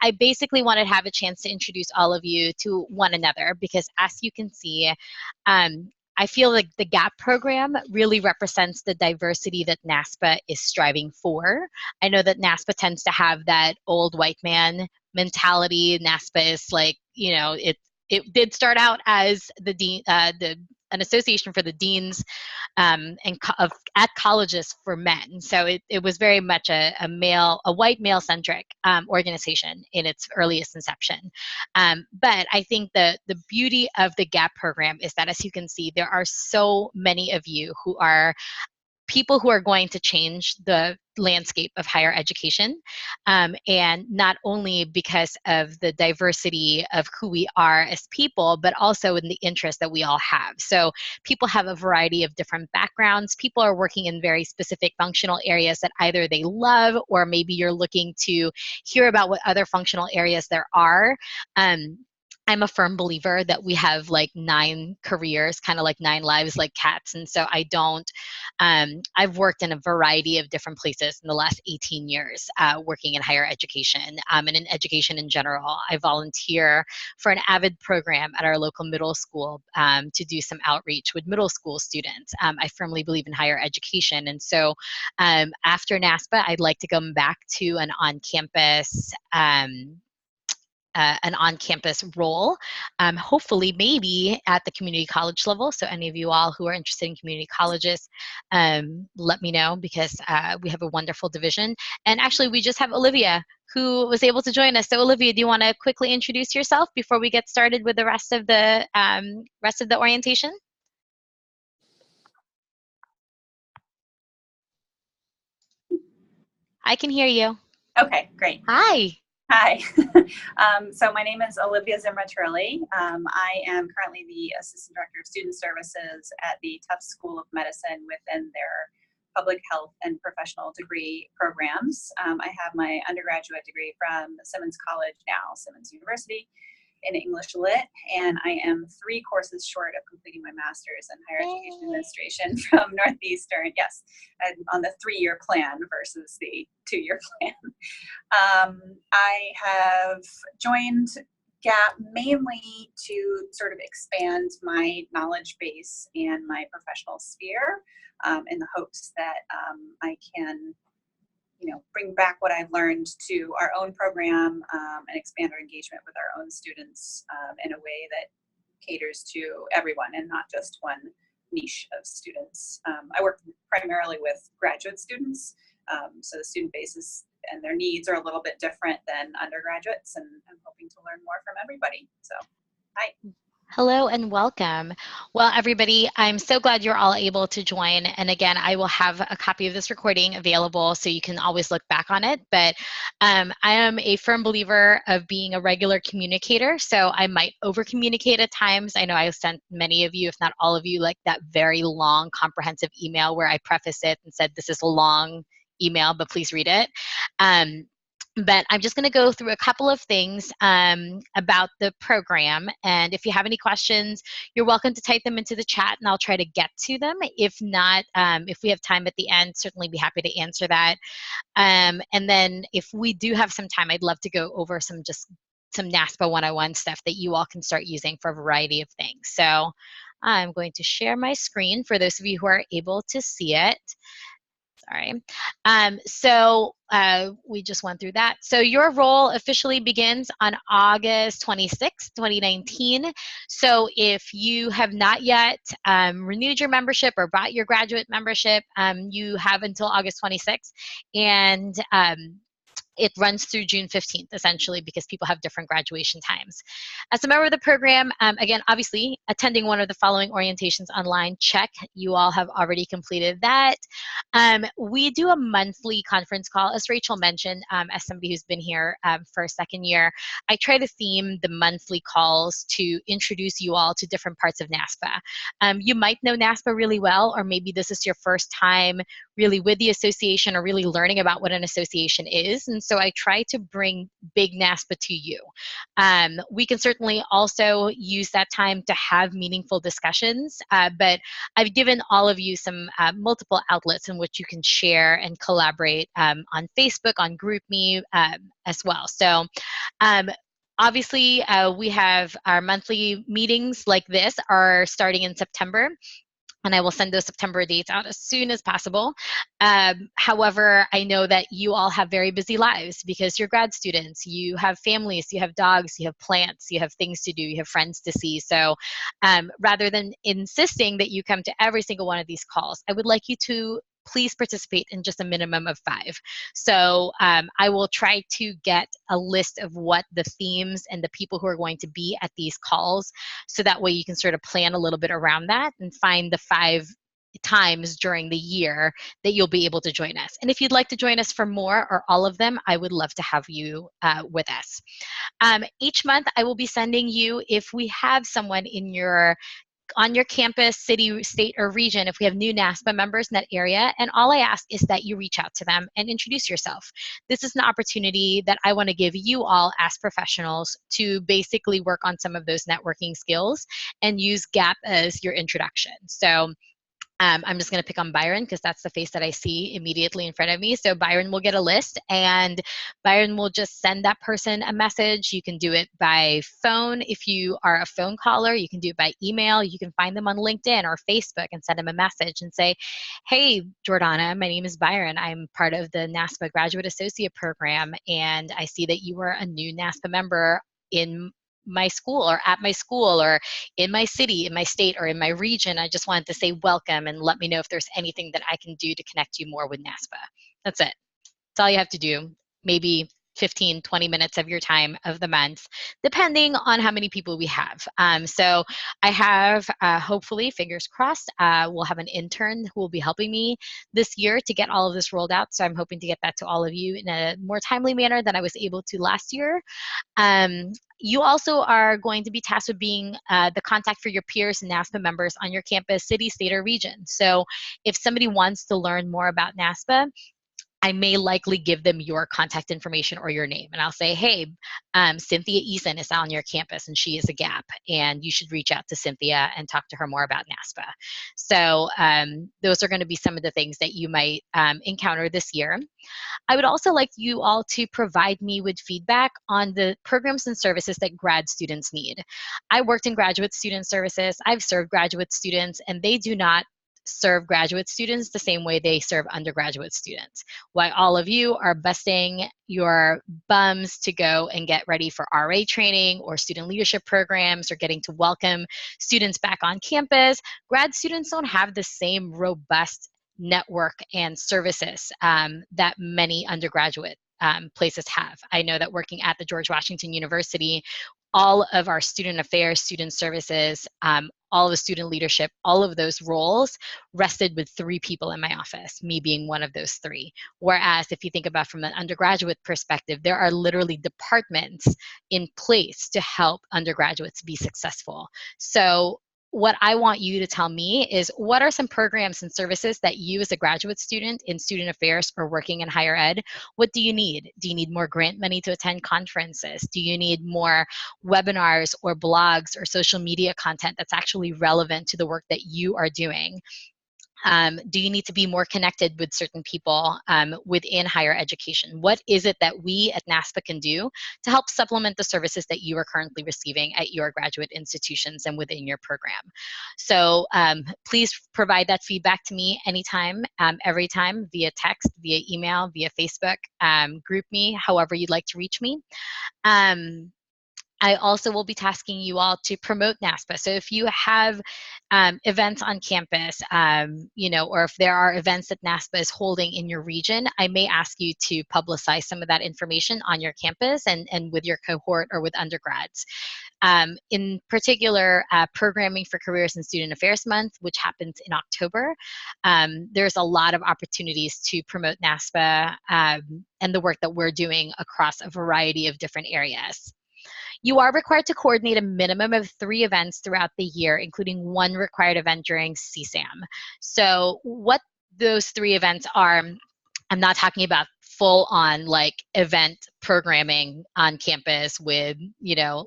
I basically wanted to have a chance to introduce all of you to one another because, as you can see, I feel like the GAP program really represents the diversity that NASPA is striving for. I know that NASPA tends to have that old white man mentality. NASPA is like, you know, it did start out as an association for the deans at colleges for men. So it was very much a white male centric organization in its earliest inception. But I think the beauty of the GAP program is that, as you can see, there are so many of you who are people who are going to change the landscape of higher education, and not only because of the diversity of who we are as people, but also in the interest that we all have. So people have a variety of different backgrounds. People are working in very specific functional areas that either they love, or maybe you're looking to hear about what other functional areas there are. I'm a firm believer that we have like 9 careers, kind of like 9 lives like cats. And so I've worked in a variety of different places in the last 18 years, working in higher education, and in education in general. I volunteer for an AVID program at our local middle school, to do some outreach with middle school students. I firmly believe in higher education. And so after NASPA, I'd like to come back to an on-campus role, hopefully maybe at the community college level. So any of you all who are interested in community colleges, let me know, because we have a wonderful division. And actually, we just have Olivia who was able to join us. So Olivia, do you want to quickly introduce yourself before we get started with the rest of the orientation? I can hear you. Okay, great. Hi. Hi. So my name is Olivia Zimra-Turley. I am currently the Assistant Director of Student Services at the Tufts School of Medicine within their public health and professional degree programs. I have my undergraduate degree from Simmons College, now Simmons University, in English Lit, and I am 3 courses short of completing my master's in higher education administration from Northeastern. Yes, and on the 3-year plan versus the 2-year plan. I have joined GAP mainly to sort of expand my knowledge base and my professional sphere, in the hopes that I can, bring back what I've learned to our own program, and expand our engagement with our own students in a way that caters to everyone and not just one niche of students. I work primarily with graduate students, so the student bases and their needs are a little bit different than undergraduates, and I'm hoping to learn more from everybody. So, hi. Hello and welcome. Well, everybody, I'm so glad you're all able to join. And again, I will have a copy of this recording available so you can always look back on it. But I am a firm believer of being a regular communicator. So I might over communicate at times. I know I sent many of you, if not all of you, like that very long, comprehensive email where I preface it and said, this is a long email, but please read it. But I'm just going to go through a couple of things about the program. And if you have any questions, you're welcome to type them into the chat and I'll try to get to them. If not, if we have time at the end, certainly be happy to answer that. And then if we do have some time, I'd love to go over some NASPA 101 stuff that you all can start using for a variety of things. So I'm going to share my screen for those of you who are able to see it. Sorry. We just went through that. So your role officially begins on August 26, 2019. So if you have not yet renewed your membership or bought your graduate membership, you have until August 26th. And it runs through June 15th, essentially, because people have different graduation times. As a member of the program, again, obviously, attending one of the following orientations online, check. You all have already completed that. We do a monthly conference call, as Rachel mentioned, as somebody who's been here for a second year. I try to theme the monthly calls to introduce you all to different parts of NASPA. You might know NASPA really well, or maybe this is your first time really with the association or really learning about what an association is. And so I try to bring big NASPA to you. We can certainly also use that time to have meaningful discussions, but I've given all of you some multiple outlets in which you can share and collaborate on Facebook, on GroupMe as well. So um, obviously, we have our monthly meetings like this are starting in September, and I will send those September dates out as soon as possible. However, I know that you all have very busy lives because you're grad students, you have families, you have dogs, you have plants, you have things to do, you have friends to see. So rather than insisting that you come to every single one of these calls, I would like you to please participate in just a minimum of 5. So I will try to get a list of what the themes and the people who are going to be at these calls, so that way you can sort of plan a little bit around that and find the 5 times during the year that you'll be able to join us. And if you'd like to join us for more or all of them, I would love to have you with us. Each month I will be sending you, if we have someone on your campus, city, state, or region, if we have new NASPA members in that area, and all I ask is that you reach out to them and introduce yourself. This is an opportunity that I want to give you all as professionals to basically work on some of those networking skills and use GAP as your introduction. So I'm just going to pick on Byron because that's the face that I see immediately in front of me. So Byron will get a list, and Byron will just send that person a message. You can do it by phone. If you are a phone caller, you can do it by email. You can find them on LinkedIn or Facebook and send them a message and say, hey, Jordana, my name is Byron. I'm part of the NASPA Graduate Associate Program, and I see that you were a new NASPA member in my school or at my school or in my city, in my state, or in my region. I just wanted to say welcome and let me know if there's anything that I can do to connect you more with NASPA. That's it. That's all you have to do. Maybe 15, 20 minutes of your time of the month, depending on how many people we have. So I have, hopefully, fingers crossed, we'll have an intern who will be helping me this year to get all of this rolled out. So I'm hoping to get that to all of you in a more timely manner than I was able to last year. You also are going to be tasked with being the contact for your peers and NASPA members on your campus, city, state, or region. So if somebody wants to learn more about NASPA, I may likely give them your contact information or your name. And I'll say, hey, Cynthia Eason is on your campus and she is a GAP. And you should reach out to Cynthia and talk to her more about NASPA. So those are going to be some of the things that you might encounter this year. I would also like you all to provide me with feedback on the programs and services that grad students need. I worked in graduate student services. I've served graduate students, and they do not serve graduate students the same way they serve undergraduate students. Why all of you are busting your bums to go and get ready for RA training or student leadership programs or getting to welcome students back on campus, grad students don't have the same robust network and services that many undergraduate places have. I know that working at the George Washington University, all of our student affairs, student services, all of the student leadership, all of those roles rested with 3 people in my office, me being one of those 3. Whereas if you think about from an undergraduate perspective, there are literally departments in place to help undergraduates be successful. So what I want you to tell me is, what are some programs and services that you as a graduate student in student affairs or working in higher ed, what do you need? Do you need more grant money to attend conferences? Do you need more webinars or blogs or social media content that's actually relevant to the work that you are doing? Do you need to be more connected with certain people within higher education? What is it that we at NASPA can do to help supplement the services that you are currently receiving at your graduate institutions and within your program? So please provide that feedback to me anytime, every time, via text, via email, via Facebook, GroupMe, however you'd like to reach me. I also will be tasking you all to promote NASPA. So if you have events on campus, or if there are events that NASPA is holding in your region, I may ask you to publicize some of that information on your campus and with your cohort or with undergrads. In particular, Programming for Careers and Student Affairs Month, which happens in October, there's a lot of opportunities to promote NASPA and the work that we're doing across a variety of different areas. You are required to coordinate a minimum of 3 events throughout the year, including 1 required event during CSAM. So what those 3 events are, I'm not talking about full on like event programming on campus with,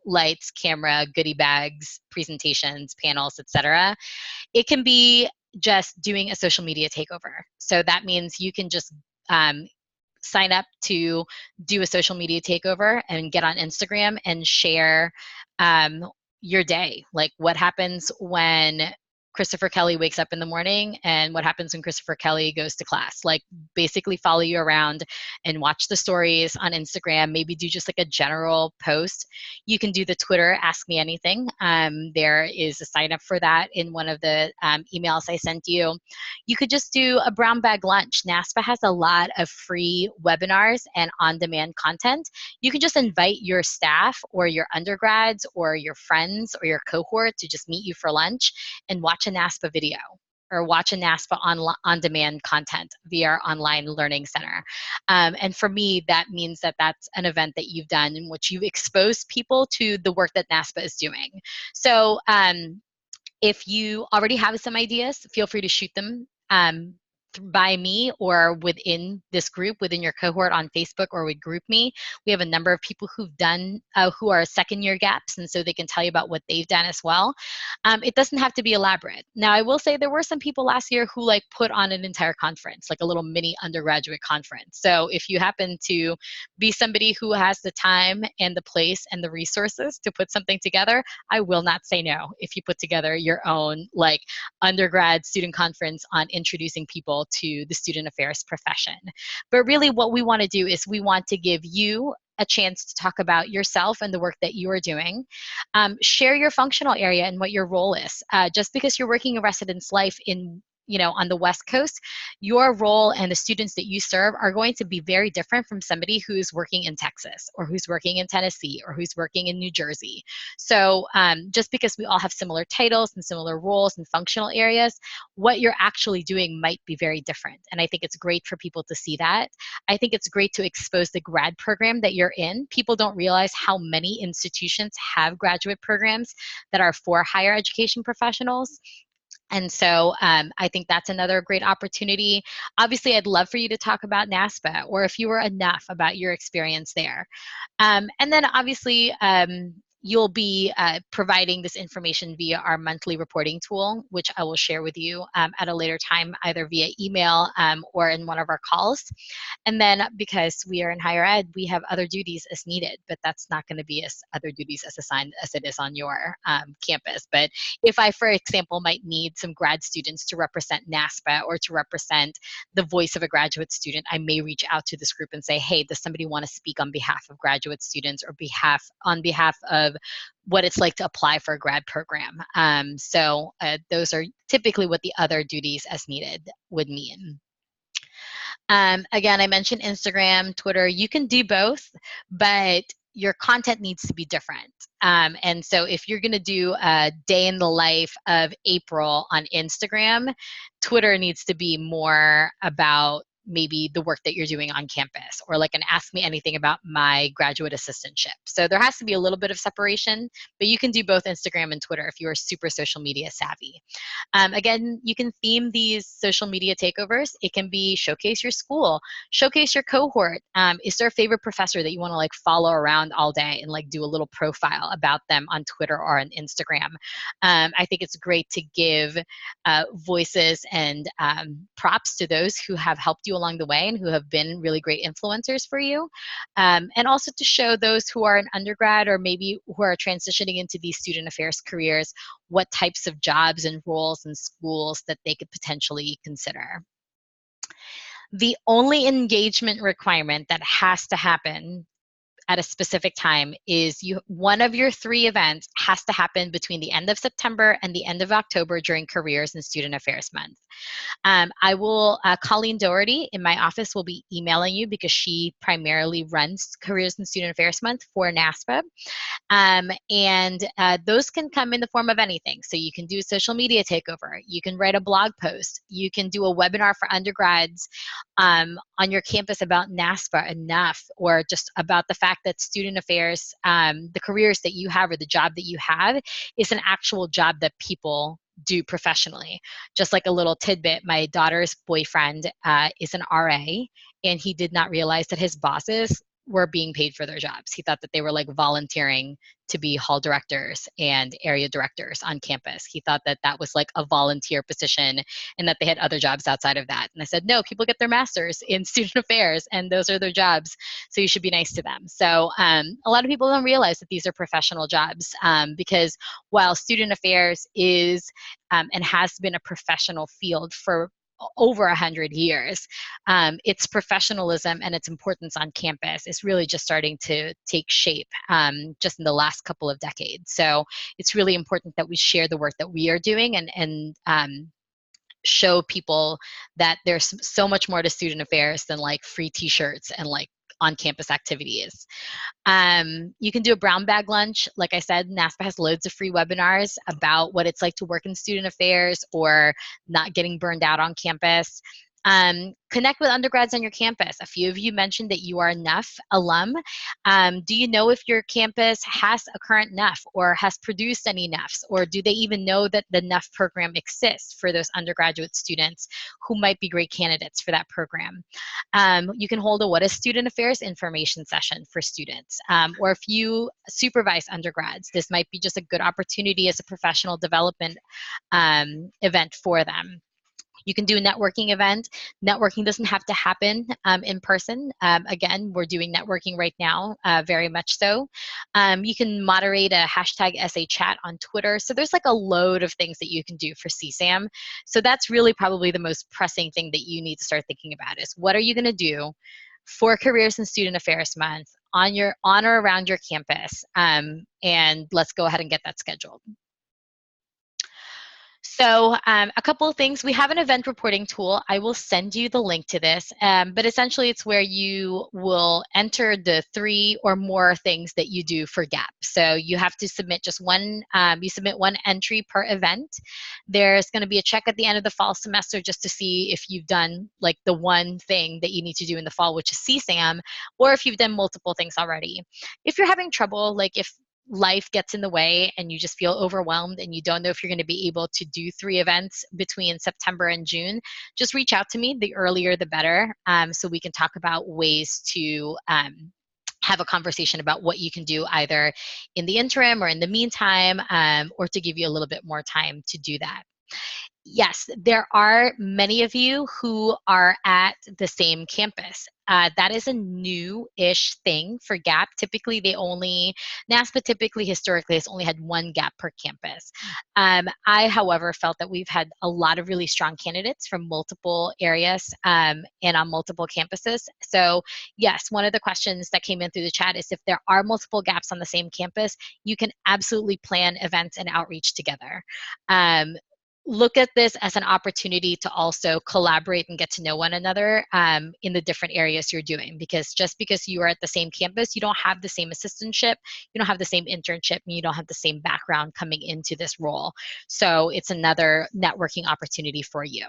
lights, camera, goodie bags, presentations, panels, etc. It can be just doing a social media takeover. So that means you can just sign up to do a social media takeover and get on Instagram and share your day. Like what happens when Christopher Kelly wakes up in the morning and what happens when Christopher Kelly goes to class. Like basically follow you around and watch the stories on Instagram, maybe do just like a general post. You can do the Twitter Ask Me Anything. There is a sign up for that in one of the emails I sent you. You could just do a brown bag lunch. NASPA has a lot of free webinars and on-demand content. You can just invite your staff or your undergrads or your friends or your cohort to just meet you for lunch and watch a NASPA video or watch a NASPA on-demand content via our online learning center. And for me, that means that that's an event that you've done in which you've exposed people to the work that NASPA is doing. So if you already have some ideas, feel free to shoot them by me or within this group, within your cohort on Facebook or with GroupMe. We have a number of people who've done, who are second-year gaps, and so they can tell you about what they've done as well. It doesn't have to be elaborate. Now, I will say there were some people last year who like put on an entire conference, like a little mini undergraduate conference. So if you happen to be somebody who has the time and the place and the resources to put something together, I will not say no if you put together your own like undergrad student conference on introducing people to the student affairs profession. But really what we want to do is we want to give you a chance to talk about yourself and the work that you are doing. Share your functional area and what your role is. Just because you're working a residence life on the West Coast, your role and the students that you serve are going to be very different from somebody who's working in Texas or who's working in Tennessee or who's working in New Jersey. So just because we all have similar titles and similar roles and functional areas, what you're actually doing might be very different. And I think it's great for people to see that. I think it's great to expose the grad program that you're in. People don't realize how many institutions have graduate programs that are for higher education professionals. And so I think that's another great opportunity. Obviously, I'd love for you to talk about NASPA or if you were enough about your experience there. And then obviously, you'll be providing this information via our monthly reporting tool, which I will share with you at a later time, either via email or in one of our calls. And then because we are in higher ed, we have other duties as needed, but that's not going to be as other duties as assigned as it is on your campus. But if I, for example, might need some grad students to represent NASPA or to represent the voice of a graduate student, I may reach out to this group and say, hey, does somebody want to speak on behalf of graduate students or on behalf of what it's like to apply for a grad program? So those are typically what the other duties as needed would mean. Again, I mentioned Instagram, Twitter. You can do both, but your content needs to be different. And so if you're going to do a day in the life of April on Instagram, Twitter needs to be more about maybe the work that you're doing on campus, or like an ask me anything about my graduate assistantship. So there has to be a little bit of separation, but you can do both Instagram and Twitter if you are super social media savvy. Again, you can theme these social media takeovers. It can be showcase your school, showcase your cohort. Is there a favorite professor that you want to like follow around all day and like do a little profile about them on Twitter or on Instagram? I think it's great to give voices and props to those who have helped you along the way and who have been really great influencers for you. And also to show those who are an undergrad or maybe who are transitioning into these student affairs careers what types of jobs and roles and schools that they could potentially consider. The only engagement requirement that has to happen at a specific time is one of your 3 events has to happen between the end of September and the end of October during Careers and Student Affairs Month. Colleen Doherty in my office will be emailing you because she primarily runs Careers and Student Affairs Month for NASPA. And those can come in the form of anything. So you can do a social media takeover. You can write a blog post. You can do a webinar for undergrads on your campus about NASPA enough, or just about the fact that student affairs, the careers that you have or the job that you have is an actual job that people do professionally. Just like a little tidbit, my daughter's boyfriend is an RA, and he did not realize that his bosses were being paid for their jobs. He thought that they were like volunteering to be hall directors and area directors on campus. He thought that that was like a volunteer position and that they had other jobs outside of that. And I said, no, people get their masters in student affairs and those are their jobs. So you should be nice to them. So a lot of people don't realize that these are professional jobs because while student affairs is and has been a professional field for over 100 years, its professionalism and its importance on campus is really just starting to take shape just in the last couple of decades. So it's really important that we share the work that we are doing and show people that there's so much more to student affairs than like free t-shirts and like on-campus activities. You can do a brown bag lunch. Like I said, NASPA has loads of free webinars about what it's like to work in student affairs or not getting burned out on campus. Connect with undergrads on your campus. A few of you mentioned that you are a NUF alum. Do you know if your campus has a current NUF or has produced any NUFs, or do they even know that the NUF program exists for those undergraduate students who might be great candidates for that program? You can hold a What is Student Affairs information session for students. Or if you supervise undergrads, this might be just a good opportunity as a professional development event for them. You can do a networking event. Networking doesn't have to happen in person. Again, we're doing networking right now, very much so. You can moderate a hashtag SA chat on Twitter. So there's like a load of things that you can do for CSAM. So that's really probably the most pressing thing that you need to start thinking about is what are you going to do for Careers in Student Affairs Month on or around your campus? And let's go ahead and get that scheduled. So a couple of things. We have an event reporting tool. I will send you the link to this, but essentially it's where you will enter the 3 or more things that you do for GAP. So you have to submit just one, you submit one entry per event. There's going to be a check at the end of the fall semester just to see if you've done like the one thing that you need to do in the fall, which is CSAM, or if you've done multiple things already. If you're having trouble, like if life gets in the way and you just feel overwhelmed and you don't know if you're going to be able to do 3 events between September and June, just reach out to me. The earlier the better, so we can talk about ways to have a conversation about what you can do either in the interim or in the meantime, or to give you a little bit more time to do that. Yes, there are many of you who are at the same campus. That is a new-ish thing for GAP. Typically, NASPA typically historically has only had one GAP per campus. I, however, felt that we've had a lot of really strong candidates from multiple areas and on multiple campuses. So yes, one of the questions that came in through the chat is if there are multiple GAPs on the same campus, you can absolutely plan events and outreach together. Look at this as an opportunity to also collaborate and get to know one another in the different areas you're doing, because just because you are at the same campus, you don't have the same assistantship, you don't have the same internship, and you don't have the same background coming into this role. So it's another networking opportunity for you.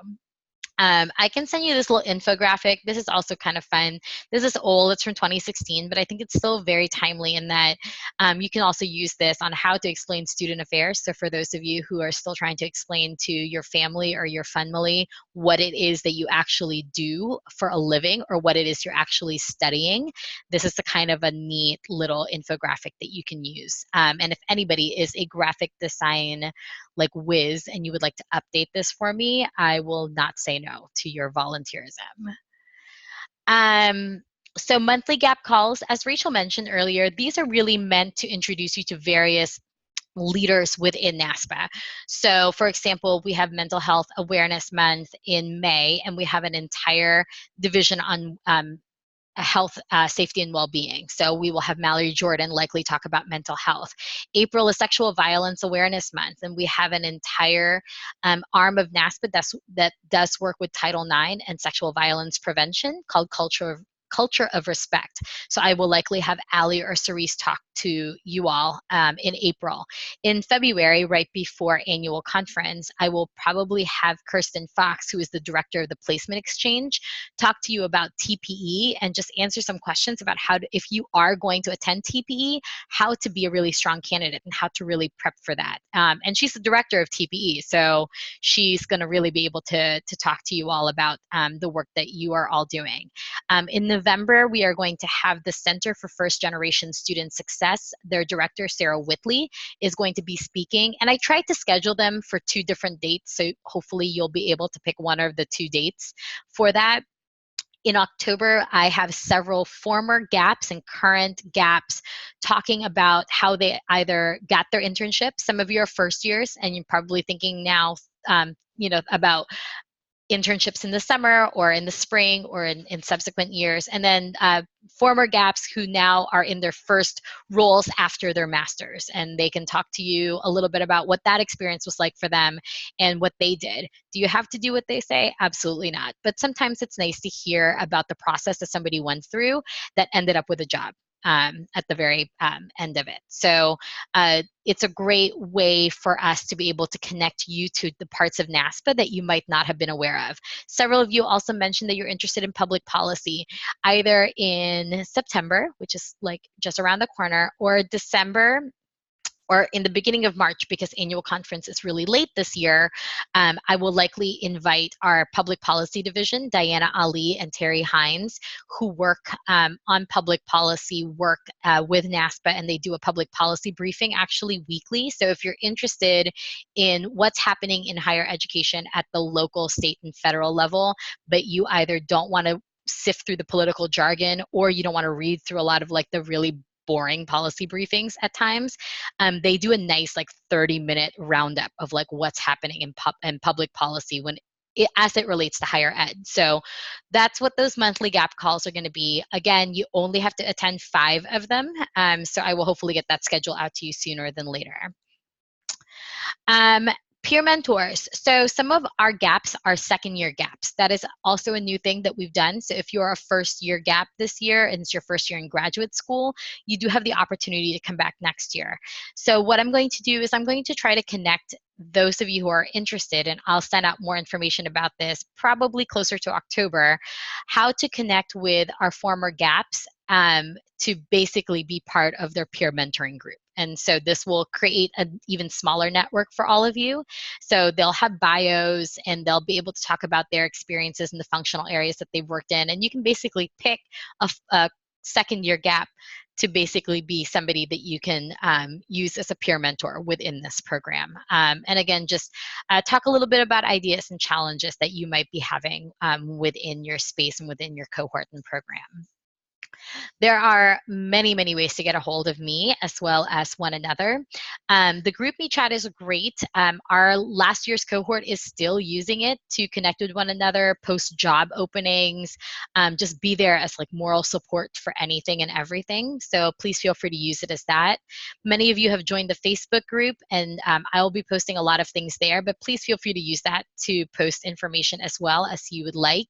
I can send you this little infographic. This is also kind of fun. This is old, it's from 2016, but I think it's still very timely in that you can also use this on how to explain student affairs. So for those of you who are still trying to explain to your family or your family what it is that you actually do for a living or what it is you're actually studying, this is the kind of a neat little infographic that you can use. And if anybody is a graphic design like whiz and you would like to update this for me, I will not say no to your volunteerism. So monthly GAP calls, as Rachel mentioned earlier, these are really meant to introduce you to various leaders within NASPA. So for example, we have Mental Health Awareness Month in May, and we have an entire division on health, safety, and well-being. So we will have Mallory Jordan likely talk about mental health. April is Sexual Violence Awareness Month, and we have an entire arm of NASPA that does work with Title IX and sexual violence prevention called Culture of Respect. So I will likely have Allie or Cerise talk to you all in April. In February, right before annual conference, I will probably have Kirsten Fox, who is the director of the Placement Exchange, talk to you about TPE and just answer some questions about how to, if you are going to attend TPE, how to be a really strong candidate and how to really prep for that. And she's the director of TPE, so she's going to really be able to talk to you all about the work that you are all doing. In November, we are going to have the Center for First Generation Student Success. Their director, Sarah Whitley, is going to be speaking. And I tried to schedule them for 2 different dates, so hopefully you'll be able to pick one of the 2 dates for that. In October, I have several former GAPs and current GAPs talking about how they either got their internship. Some of you are first years, and you're probably thinking now, about internships in the summer or in the spring or in subsequent years. And then former GAPs who now are in their first roles after their masters. And they can talk to you a little bit about what that experience was like for them and what they did. Do you have to do what they say? Absolutely not. But sometimes it's nice to hear about the process that somebody went through that ended up with a job at the very end of it. So it's a great way for us to be able to connect you to the parts of NASPA that you might not have been aware of. Several of you also mentioned that you're interested in public policy, either in September, which is like just around the corner, or December, or in the beginning of March, because annual conference is really late this year. I will likely invite our public policy division, Diana Ali and Terry Hines, who work on public policy work with NASPA, and they do a public policy briefing actually weekly. So if you're interested in what's happening in higher education at the local, state, and federal level, but you either don't want to sift through the political jargon, or you don't want to read through a lot of like the really boring policy briefings at times, they do a nice like 30-minute roundup of like what's happening in public policy as it relates to higher ed. So that's what those monthly GAP calls are going to be. Again, you only have to attend 5 of them. So I will hopefully get that schedule out to you sooner than later. Peer mentors. So some of our GAPs are second-year GAPs. That is also a new thing that we've done. So if you're a first-year GAP this year and it's your first year in graduate school, you do have the opportunity to come back next year. So what I'm going to do is I'm going to try to connect those of you who are interested, and I'll send out more information about this probably closer to October, how to connect with our former GAPs to basically be part of their peer mentoring group. And so this will create an even smaller network for all of you. So they'll have bios and they'll be able to talk about their experiences in the functional areas that they've worked in. And you can basically pick a second-year GAP to basically be somebody that you can use as a peer mentor within this program. And again, just talk a little bit about ideas and challenges that you might be having within your space and within your cohort and program. There are many, many ways to get a hold of me as well as one another. The GroupMe chat is great. Our last year's cohort is still using it to connect with one another, post job openings, just be there as like moral support for anything and everything. So please feel free to use it as that. Many of you have joined the Facebook group, and I'll be posting a lot of things there, but please feel free to use that to post information as well as you would like.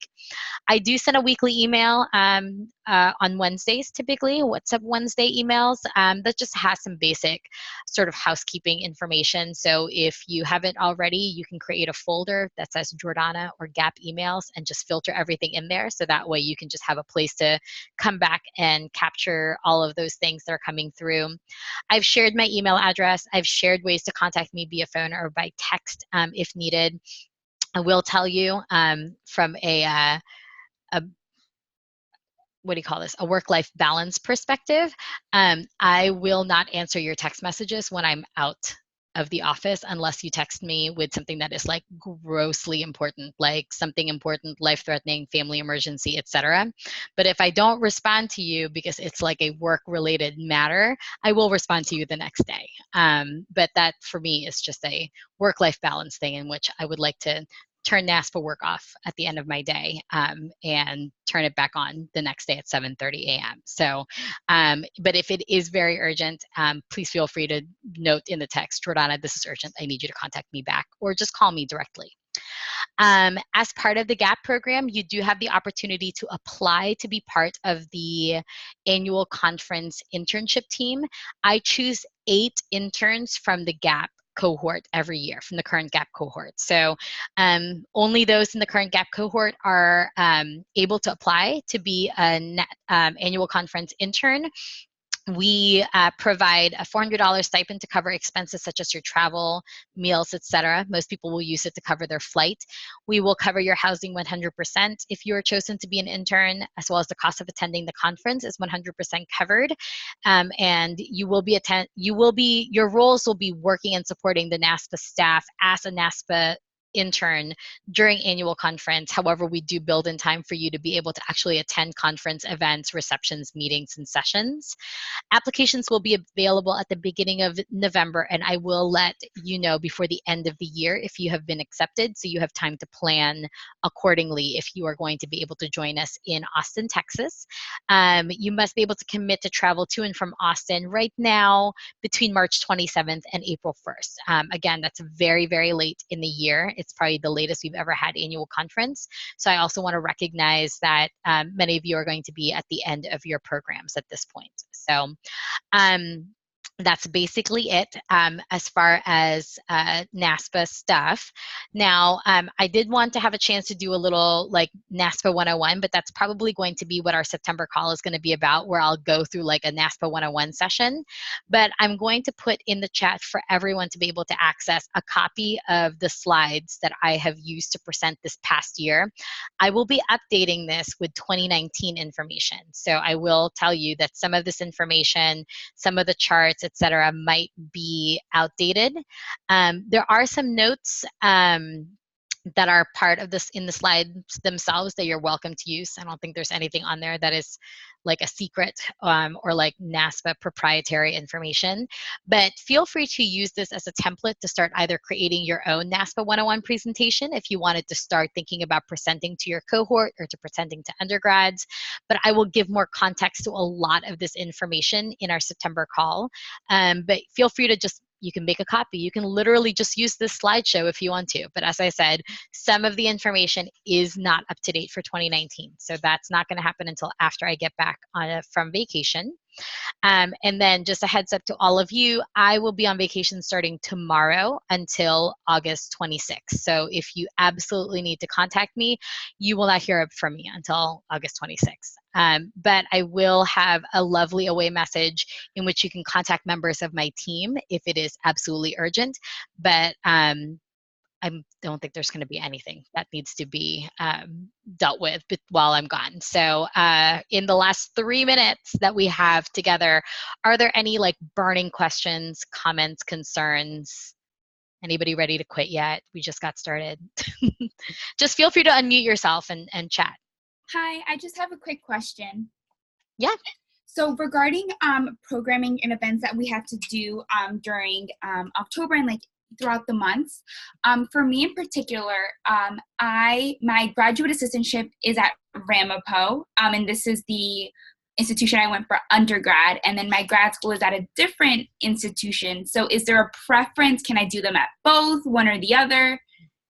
I do send a weekly email on Wednesdays, typically, WhatsApp Wednesday emails that just has some basic sort of housekeeping information. So if you haven't already, you can create a folder that says Jordana or GAP emails and just filter everything in there. So that way you can just have a place to come back and capture all of those things that are coming through. I've shared my email address. I've shared ways to contact me via phone or by text if needed. I will tell you from a what do you call this? A work-life balance perspective, I will not answer your text messages when I'm out of the office unless you text me with something that is like grossly important, like something important, life-threatening, family emergency, etc. But if I don't respond to you because it's like a work-related matter, I will respond to you the next day. But that for me is just a work-life balance thing in which I would like to turn NASPA work off at the end of my day and turn it back on the next day at 7:30 a.m. So, but if it is very urgent, please feel free to note in the text, Jordana, this is urgent. I need you to contact me back, or just call me directly. As part of the GAP program, you do have the opportunity to apply to be part of the annual conference internship team. I choose 8 interns from the GAP cohort every year, from the current GAP cohort. So only those in the current GAP cohort are able to apply to be an annual conference intern. We provide a $400 stipend to cover expenses such as your travel, meals, etc. Most people will use it to cover their flight. We will cover your housing 100% if you are chosen to be an intern, as well as the cost of attending the conference is 100% covered. And your roles will be working and supporting the NASPA staff as a NASPA intern during annual conference. However, we do build in time for you to be able to actually attend conference events, receptions, meetings, and sessions. Applications will be available at the beginning of November, and I will let you know before the end of the year if you have been accepted, so you have time to plan accordingly if you are going to be able to join us in Austin, Texas. You must be able to commit to travel to and from Austin right now between March 27th and April 1st. Again, that's very, very late in the year. It's probably the latest we've ever had annual conference. So I also want to recognize that many of you are going to be at the end of your programs at this point. So that's basically it as far as NASPA stuff. Now, I did want to have a chance to do a little like NASPA 101, but that's probably going to be what our September call is going to be about, where I'll go through like a NASPA 101 session. But I'm going to put in the chat for everyone to be able to access a copy of the slides that I have used to present this past year. I will be updating this with 2019 information. So I will tell you that some of this information, some of the charts, etc., might be outdated. There are some notes that are part of this in the slides themselves that you're welcome to use. I don't think there's anything on there that is like a secret or like NASPA proprietary information, but feel free to use this as a template to start either creating your own NASPA 101 presentation if you wanted to start thinking about presenting to your cohort or to presenting to undergrads. But I will give more context to a lot of this information in our September call. But feel free to you can make a copy. You can literally just use this slideshow if you want to. But as I said, some of the information is not up to date for 2019. So that's not going to happen until after I get back from vacation. And then just a heads up to all of you, I will be on vacation starting tomorrow until August 26th. So if you absolutely need to contact me, you will not hear from me until August 26th. But I will have a lovely away message in which you can contact members of my team if it is absolutely urgent. But I don't think there's going to be anything that needs to be dealt with while I'm gone. So in the last 3 minutes that we have together, are there any like burning questions, comments, concerns? Anybody ready to quit yet? We just got started. Just feel free to unmute yourself and chat. Hi, I just have a quick question. Yeah. So regarding programming and events that we have to do during October and like throughout the months, for me in particular, my graduate assistantship is at Ramapo, and this is the institution I went for undergrad, and then my grad school is at a different institution. So is there a preference? Can I do them at both, one or the other?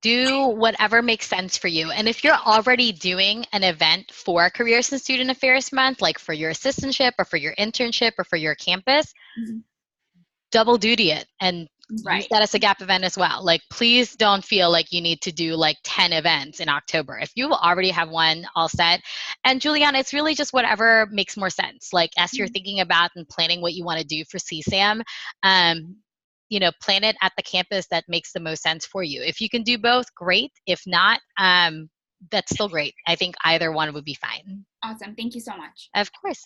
Do whatever makes sense for you. And if you're already doing an event for Careers and Student Affairs Month, like for your assistantship or for your internship or for your campus, double duty it and use that as a gap event as well. Like, please don't feel like you need to do like 10 events in October. If you already have one all set, and Juliana, it's really just whatever makes more sense. Like as you're thinking about and planning what you want to do for CSAM, you know, plan it at the campus that makes the most sense for you. If you can do both, great. If not, that's still great. I think either one would be fine. Awesome. Thank you so much. Of course.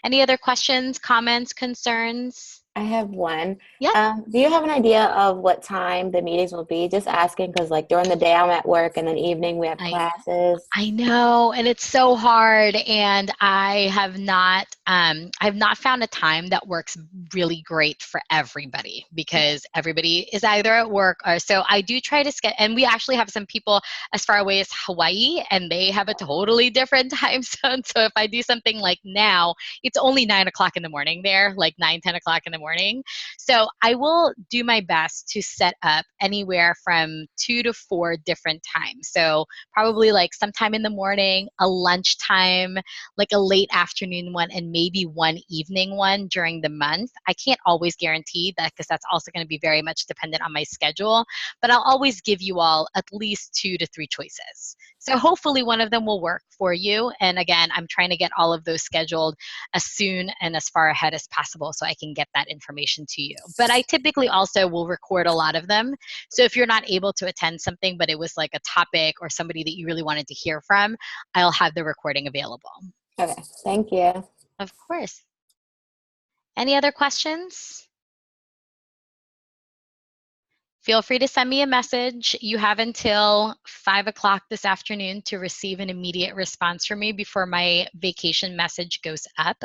Any other questions, comments, concerns? I have one. Yeah. Do you have an idea of what time the meetings will be? Just asking because like during the day I'm at work and then evening we have classes. I know, and it's so hard, and I have not found a time that works really great for everybody because everybody is either at work or so. I do try to and we actually have some people as far away as Hawaii, and they have a totally different time zone. So if I do something like now, it's only 9 o'clock in the morning there, like 9, 10 o'clock in the morning. So I will do my best to set up anywhere from 2 to 4 different times. So probably like sometime in the morning, a lunchtime, like a late afternoon one, and maybe one evening one during the month. I can't always guarantee that because that's also going to be very much dependent on my schedule, but I'll always give you all at least 2 to 3 choices. So hopefully one of them will work for you. And again, I'm trying to get all of those scheduled as soon and as far ahead as possible so I can get that information to you. But I typically also will record a lot of them. So if you're not able to attend something, but it was like a topic or somebody that you really wanted to hear from, I'll have the recording available. Okay, thank you. Of course. Any other questions? Feel free to send me a message. You have until 5 o'clock this afternoon to receive an immediate response from me before my vacation message goes up.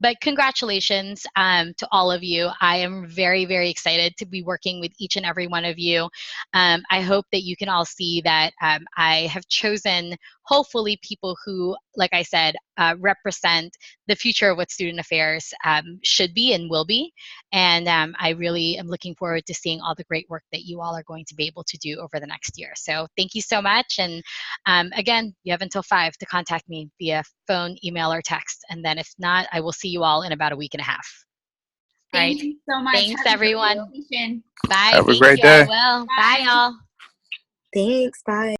But congratulations to all of you. I am very, very excited to be working with each and every one of you. I hope that you can all see that I have chosen, hopefully, people who, like I said, represent the future of what student affairs should be and will be. And I really am looking forward to seeing all the great work that you all are going to be able to do over the next year. So thank you so much. And again, you have until 5 to contact me via phone, email, or text. And then if not, I will see you all in about a week and a half. All right. Thank you so much. Thanks, Have a great everyone. vacation. Bye. Have a Thank great you. day. I will. Bye, y'all. Thanks. Bye.